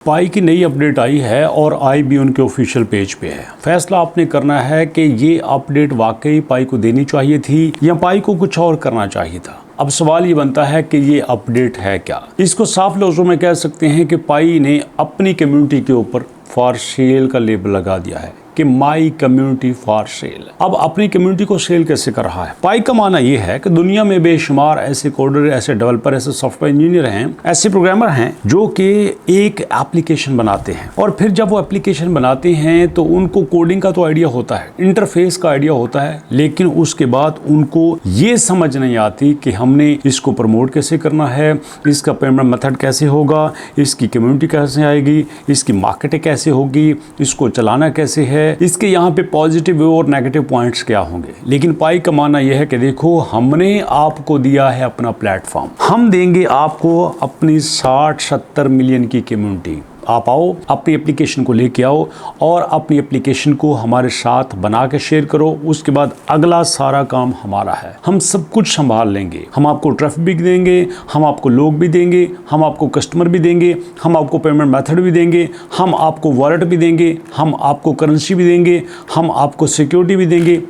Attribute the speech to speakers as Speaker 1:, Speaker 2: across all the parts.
Speaker 1: पाई की नई अपडेट आई है और आई भी उनके ऑफिशियल पेज पे है। फैसला आपने करना है कि ये अपडेट वाकई पाई को देनी चाहिए थी या पाई को कुछ और करना चाहिए था। अब सवाल ये बनता है कि ये अपडेट है क्या। इसको साफ लफ्जों में कह सकते हैं कि पाई ने अपनी कम्युनिटी के ऊपर फॉर सेल का लेबल लगा दिया है कि माई कम्युनिटी फॉर सेल। अब अपनी कम्युनिटी को सेल कैसे कर रहा है? पाई का माना यह है कि दुनिया में बेशुमार ऐसे कोडर, ऐसे डेवलपर, ऐसे सॉफ्टवेयर इंजीनियर हैं, ऐसे प्रोग्रामर हैं जो कि एक एप्लीकेशन बनाते हैं और फिर जब वो एप्लीकेशन बनाते हैं तो उनको कोडिंग का तो आइडिया होता है, इंटरफेस का आइडिया होता है, लेकिन उसके बाद उनको ये समझ नहीं आती कि हमने इसको प्रमोट कैसे करना है, इसका पेमेंट मेथड कैसे होगा, इसकी कम्युनिटी कैसे आएगी, इसकी मार्केटिंग कैसे होगी, इसको चलाना कैसे है, इसके यहाँ पे पॉजिटिव और नेगेटिव पॉइंट्स क्या होंगे। लेकिन पाई का मानना यह है कि देखो, हमने आपको दिया है अपना प्लेटफॉर्म, हम देंगे आपको अपनी 60-70 मिलियन की कम्युनिटी। आप आओ, अपनी एप्लीकेशन को लेके आओ और अपनी एप्लीकेशन को हमारे साथ बना के शेयर करो। उसके बाद अगला सारा काम हमारा है, हम सब कुछ संभाल लेंगे। हम आपको ट्रैफिक भी देंगे, हम आपको लोग भी देंगे, हम आपको कस्टमर भी देंगे, हम आपको पेमेंट मेथड भी देंगे, हम आपको वॉलेट भी देंगे, हम आपको करेंसी भी देंगे, हम आपको सिक्योरिटी भी देंगे।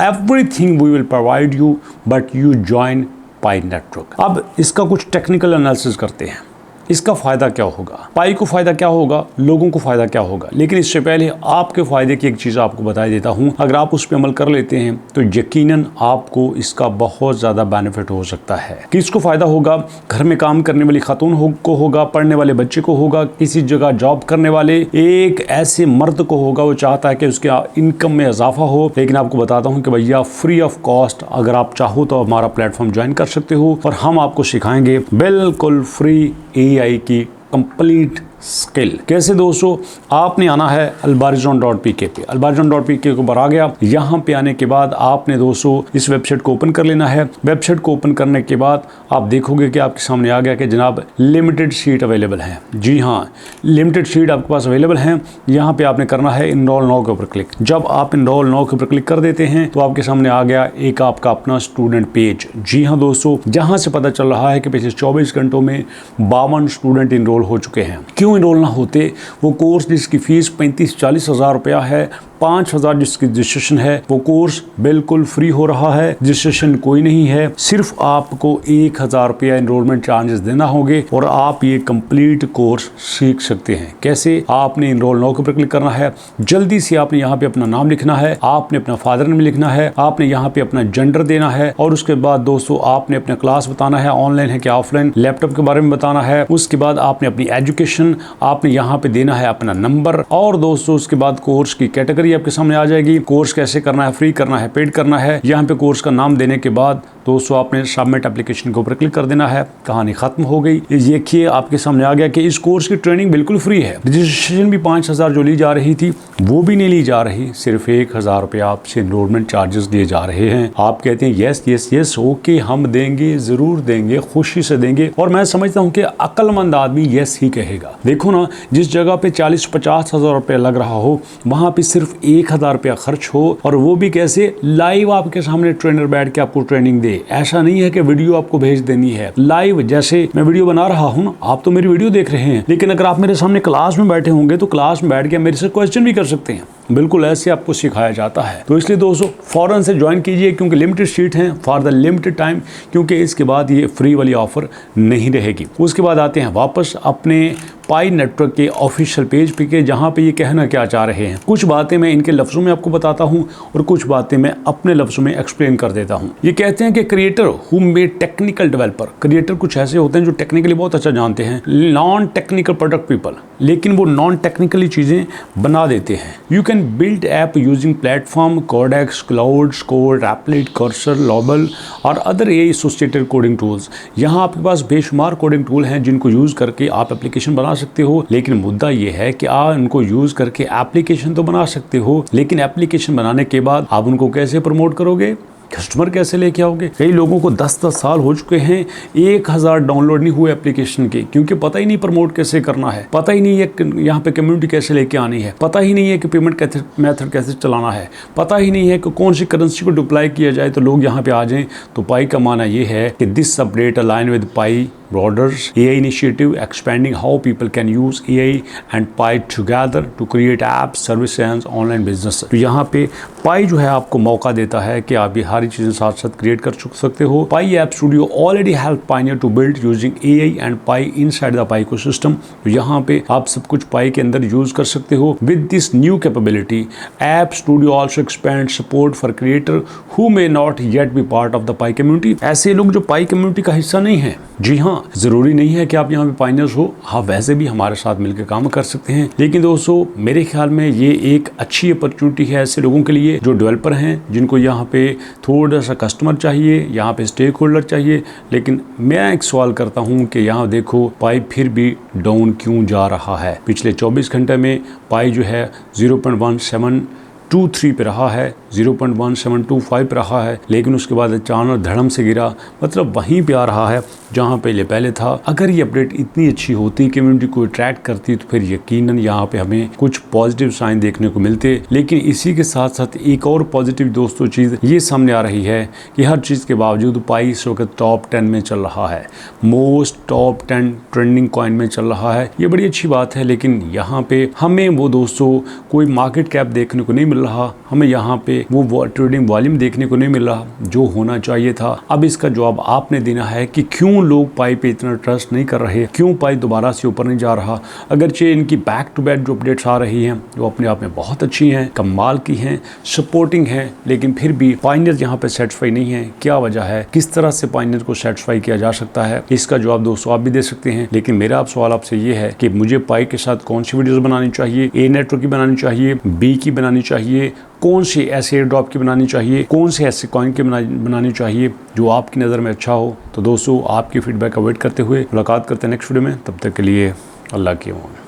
Speaker 1: Everything we will provide you, but you join Pi network. अब इसका कुछ टेक्निकल एनालिसिस करते हैं। इसका फ़ायदा क्या होगा, पाई को फ़ायदा क्या होगा, लोगों को फ़ायदा क्या होगा। लेकिन इससे पहले आपके फ़ायदे की एक चीज़ आपको बता देता हूँ। अगर आप उस पर अमल कर लेते हैं तो यकीनन आपको इसका बहुत ज़्यादा बेनिफिट हो सकता है। किसको फ़ायदा होगा? घर में काम करने वाली खातून को होगा, पढ़ने वाले बच्चे को होगा, किसी जगह जॉब करने वाले एक ऐसे मर्द को होगा, वो चाहता है कि उसके इनकम में इजाफा हो। लेकिन आपको बताता हूँ कि भैया फ्री ऑफ कॉस्ट अगर आप चाहो तो हमारा प्लेटफॉर्म ज्वाइन कर सकते हो और हम आपको सिखाएंगे बिल्कुल फ्री AI की कंप्लीट स्किल। कैसे दोस्तों? आपने आना है albarizon.pk पे। albarizon.pk के ऊपर आ गया। यहाँ पे आने के बाद आपने दोस्तों इस वेबसाइट को ओपन कर लेना है। वेबसाइट को ओपन करने के बाद आप देखोगे कि आपके सामने आ गया कि जनाब लिमिटेड सीट अवेलेबल है। जी हाँ, लिमिटेड सीट आपके पास अवेलेबल हैं। यहाँ पे आपने करना है इनरोल नाउ के ऊपर क्लिक। जब आप इनरोल नाउ के ऊपर क्लिक कर देते हैं तो आपके सामने आ गया एक आपका अपना स्टूडेंट पेज। जी हाँ दोस्तों, जहाँ से पता चल रहा है कि पिछले 24 घंटों में 52 स्टूडेंट इनरोल हो चुके हैं। क्यों इनरोल ना होते? वो कोर्स जिसकी फीस 35-40 हज़ार रुपया है, 5,000 जिसकी रजिस्ट्रेशन है, वो कोर्स बिल्कुल फ्री हो रहा है। रजिस्ट्रेशन कोई नहीं है, सिर्फ आपको 1,000 रुपया इनरोलमेंट चार्जेस देना होंगे और आप ये कंप्लीट कोर्स सीख सकते हैं। कैसे? आपने इनरोल नाउ के ऊपर क्लिक करना है। जल्दी से आपने यहाँ पे अपना नाम लिखना है, आपने अपना फादर नेम लिखना है, आपने यहाँ पे अपना जेंडर देना है और उसके बाद दोस्तों आपने अपना क्लास बताना है, ऑनलाइन है क्या ऑफलाइन, लैपटॉप के बारे में बताना है। उसके बाद आपने अपनी एजुकेशन, आपने यहाँ पे देना है अपना नंबर और दोस्तों उसके बाद कोर्स की कैटेगरी आपके सामने आ जाएगी। कोर्स कैसे करना है, फ्री करना है, पेड करना है। यहाँ पे कोर्स का नाम देने के बाद दोस्तों आपने सबमिट एप्लीकेशन के ऊपर क्लिक कर देना है। कहानी खत्म हो गई। ये देखिए आपके सामने आ गया कि इस कोर्स की ट्रेनिंग बिल्कुल फ्री है। रजिस्ट्रेशन भी 5,000 जो ली जा रही थी वो भी नहीं ली जा रही, सिर्फ 1,000 रुपया आपसे इनरोलमेंट चार्जेस दिए जा रहे हैं। आप कहते हैं यस यस यस ओके, हम देंगे, जरूर देंगे, खुशी से देंगे। और मैं समझता हूँ कि अक्लमंद आदमी यस ही कहेगा। देखो ना, जिस जगह पे 40-50 हज़ार रुपया लग रहा हो वहां पे सिर्फ 1,000 रुपया खर्च हो, और वो भी कैसे? लाइव आपके सामने ट्रेनर बैठ के आपको ट्रेनिंग दे। ऐसा नहीं है कि वीडियो आपको भेज देनी है, लाइव जैसे मैं वीडियो बना रहा हूँ, आप तो मेरी वीडियो देख रहे हैं, लेकिन अगर आप मेरे सामने क्लास में बैठे होंगे तो क्लास में बैठ के मेरे से क्वेश्चन भी कर सकते हैं। बिल्कुल ऐसे आपको सिखाया जाता है। तो इसलिए दोस्तों फौरन से ज्वाइन कीजिए, क्योंकि लिमिटेड सीट हैं फॉर द लिमिटेड टाइम, क्योंकि इसके बाद ये फ्री वाली ऑफर नहीं रहेगी। उसके बाद आते हैं वापस अपने पाई नेटवर्क के ऑफिशियल पेज पे के, जहाँ पे ये कहना क्या चाह रहे हैं। कुछ बातें मैं इनके लफ्ज़ों में आपको बताता हूँ और कुछ बातें मैं अपने लफ्ज़ों में एक्सप्लेन कर देता हूँ। ये कहते हैं कि creator who made technical developer, creator कुछ ऐसे होते हैं जो टेक्निकली बहुत अच्छा जानते हैं, नॉन टेक्निकल प्रोडक्ट पीपल, लेकिन वो नॉन टेक्निकली चीज़ें बना देते हैं। You can build app using platform Codex, Claude, score, applet, Cursor, Lovable और other AI associated coding tools. यहाँ आपके पास बेशुमार कोडिंग टूल हैं जिनको यूज़ करके आप एप्लीकेशन बना सकते हो। लेकिन मुद्दा ये है कि आप उनको यूज़ करके एप्लीकेशन तो बना सकते हो, लेकिन एप्लीकेशन बनाने के बाद आप उनको कैसे प्रमोट करोगे, कस्टमर कैसे लेके आओगे? कई लोगों को 10-10 साल हो चुके हैं, 1,000 डाउनलोड नहीं हुए एप्लीकेशन के, क्योंकि पता ही नहीं प्रमोट कैसे करना है, पता ही नहीं है यहाँ पे कम्युनिटी कैसे लेके आनी है, पता ही नहीं है कि पेमेंट कैसे मेथड कैसे चलाना है, पता ही नहीं है कि कौन सी करेंसी को डिप्लाई किया जाए तो लोग यहाँ पे आ जाएं। तो पाई का माना ये है कि this update align with pi Broader's AI initiative expanding how people can use AI and Pi together to create apps, services and online business। तो यहाँ पे पाई जो है आपको मौका देता है कि आप ये सारी चीजें साथ साथ क्रिएट कर सकते हो। Pi app studio already help pioneer to build using AI and Pi inside the Pi ecosystem. तो यहाँ पे आप सब कुछ पाई के अंदर यूज कर सकते हो। With this new capability app studio also expand support for creator who may not yet be part of the pi community. ऐसे लोग जो पाई कम्युनिटी का हिस्सा नहीं है, जी हाँ, जरूरी नहीं है कि आप यहाँ पे पायनियर्स हो, आप वैसे भी हमारे साथ मिलकर काम कर सकते हैं। लेकिन दोस्तों मेरे ख्याल में ये एक अच्छी अपॉर्चुनिटी है ऐसे लोगों के लिए जो डेवलपर हैं, जिनको यहाँ पे थोड़ा सा कस्टमर चाहिए, यहाँ पे स्टेक होल्डर चाहिए। लेकिन मैं एक सवाल करता हूँ कि यहाँ देखो पाई फिर भी डाउन क्यों जा रहा है। पिछले 24 घंटे में पाई जो है 0.1723 पे रहा है, 0.1725 पे रहा है, लेकिन उसके बाद अचानक धड़म से गिरा, मतलब वहीं पे आ रहा है जहाँ पहले था। अगर ये अपडेट इतनी अच्छी होती, कम्युनिटी को अट्रैक्ट करती, तो फिर यकीनन यहाँ पे हमें कुछ पॉजिटिव साइन देखने को मिलते। लेकिन इसी के साथ साथ एक और पॉजिटिव दोस्तों चीज़ ये सामने आ रही है कि हर चीज़ के बावजूद पाई इस वक्त टॉप 10 में चल रहा है, मोस्ट टॉप 10 ट्रेंडिंग कॉइन में चल रहा है। ये बड़ी अच्छी बात है। लेकिन यहाँ पे हमें वो दोस्तों कोई मार्केट कैप देखने को नहीं मिल रहा, हमें यहाँ पे वो ट्रेडिंग वॉल्यूम देखने को नहीं मिल रहा जो होना चाहिए था। अब इसका जवाब आपने देना है कि क्यों लोग पाई पे इतना ट्रस्ट नहीं कर रहे, क्यों पाई दोबारा से ऊपर नहीं जा रहा। अगरचे इनकी बैक टू बैक जो अपडेट्स आ रही हैं वो अपने आप में बहुत अच्छी हैं, कमाल की हैं, सपोर्टिंग हैं, लेकिन फिर भी पायनियर यहाँ पे सेटिस्फाई नहीं है। क्या वजह है, किस तरह से पायनियर को सेटिस्फाई किया जा सकता है, इसका जवाब दोस्तों आप भी दे सकते हैं। लेकिन मेरा सवाल आपसे ये है कि मुझे पाई के साथ कौन सी वीडियोस बनानी चाहिए, ए नेटवर्क की बनानी चाहिए, बी की बनानी चाहिए, कौन सी ऐसे एयर ड्रॉप की बनानी चाहिए, कौन से ऐसे कॉइन की बनानी चाहिए जो आपकी नज़र में अच्छा हो। तो दोस्तों आपकी फीडबैक का वेट करते हुए मुलाकात करते हैं नेक्स्ट वीडियो में। तब तक के लिए अल्लाह की अमान।